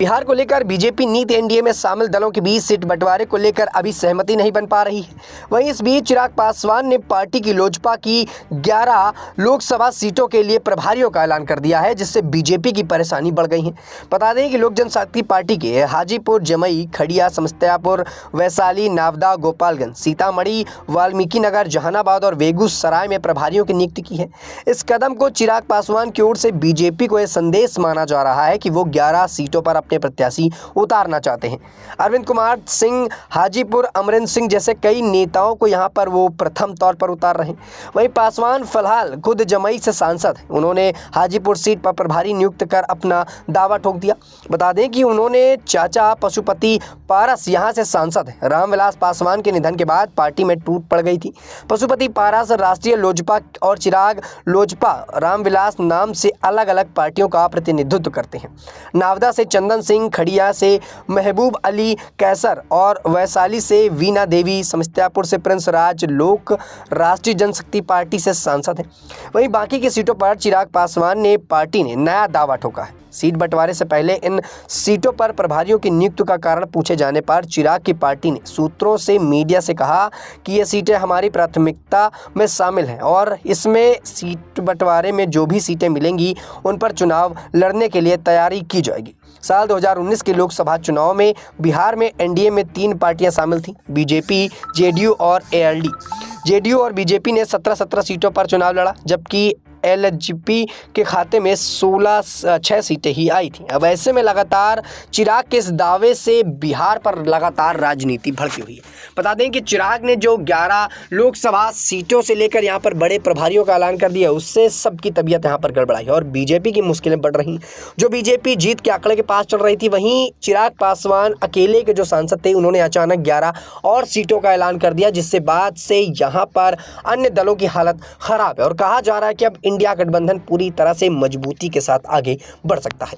बिहार को लेकर बीजेपी नीति एनडीए में शामिल दलों के बीच सीट बंटवारे को लेकर अभी सहमति नहीं बन पा रही है। वहीं इस बीच चिराग पासवान ने पार्टी की लोजपा की 11 लोकसभा सीटों के लिए प्रभारियों का ऐलान कर दिया है, जिससे बीजेपी की परेशानी बढ़ गई है। बता दें कि लोक जनशक्ति पार्टी के हाजीपुर, जमुई, खड़िया, समस्तीपुर, वैशाली, नावदा, गोपालगंज, सीतामढ़ी, वाल्मीकिनगर, जहानाबाद और बेगूसराय में प्रभारियों की नियुक्ति की है। इस कदम को चिराग पासवान की ओर से बीजेपी को यह संदेश माना जा रहा है कि वो 11 सीटों पर अपने प्रत्याशी उतारना चाहते हैं। अरविंद कुमार सिंह हाजीपुर, अमरिंदर सिंह जैसे कई नेताओं को यहां पर वो प्रथम तौर पर उतार रहे हैं। वहीं पासवान फिलहाल खुद जमुई से सांसद हैं। उन्होंने हाजीपुर सीट पर प्रभारी नियुक्त कर अपना दावा ठोक दिया। बता दें कि उन्होंने चाचा पशुपति पारस यहां से सांसद हैं। रामविलास पासवान के निधन के बाद पार्टी में टूट पड़ गई थी। पशुपति पारस राष्ट्रीय लोजपा और चिराग लोजपा रामविलास नाम से अलग अलग पार्टियों का प्रतिनिधित्व करते हैं। नावदा से चंदन सिंह, खड़िया से महबूब अली कैसर और वैशाली से वीना देवी, समस्तीपुर से प्रिंस राज लोक राष्ट्रीय जनशक्ति पार्टी से सांसद हैं। वहीं बाकी की सीटों पर चिराग पासवान ने पार्टी ने नया दावा ठोका है। सीट बंटवारे से पहले इन सीटों पर प्रभारियों की नियुक्ति का कारण पूछे जाने पर चिराग की पार्टी ने सूत्रों से मीडिया से कहा कि ये सीटें हमारी प्राथमिकता में शामिल हैं और इसमें सीट बंटवारे में जो भी सीटें मिलेंगी उन पर चुनाव लड़ने के लिए तैयारी की जाएगी। साल 2019 के लोकसभा चुनाव में बिहार में एनडीए में 3 पार्टियां शामिल थीं, बीजेपी, जेडीयू और एएलडी। जेडीयू और बीजेपी ने 17 सीटों पर चुनाव लड़ा, जबकि एलजेपी के खाते में 6 सीटें ही आई थीं। अब ऐसे में लगातार चिराग के इस दावे से बिहार पर लगातार राजनीति भड़की हुई है। बता दें कि चिराग ने जो 11 लोकसभा सीटों से लेकर यहां पर बड़े प्रभारियों का ऐलान कर दिया, उससे सबकी तबीयत यहां पर गड़बड़ाई है और बीजेपी की मुश्किलें बढ़ रही। जो बीजेपी जीत के आंकड़े के पास चल रही थी, वहीं चिराग पासवान अकेले के जो सांसद थे, उन्होंने अचानक 11 और सीटों का ऐलान कर दिया, जिससे बाद से यहाँ पर अन्य दलों की हालत खराब है और कहा जा रहा है कि अब इंडिया गठबंधन पूरी तरह से मजबूती के साथ आगे बढ़ सकता है।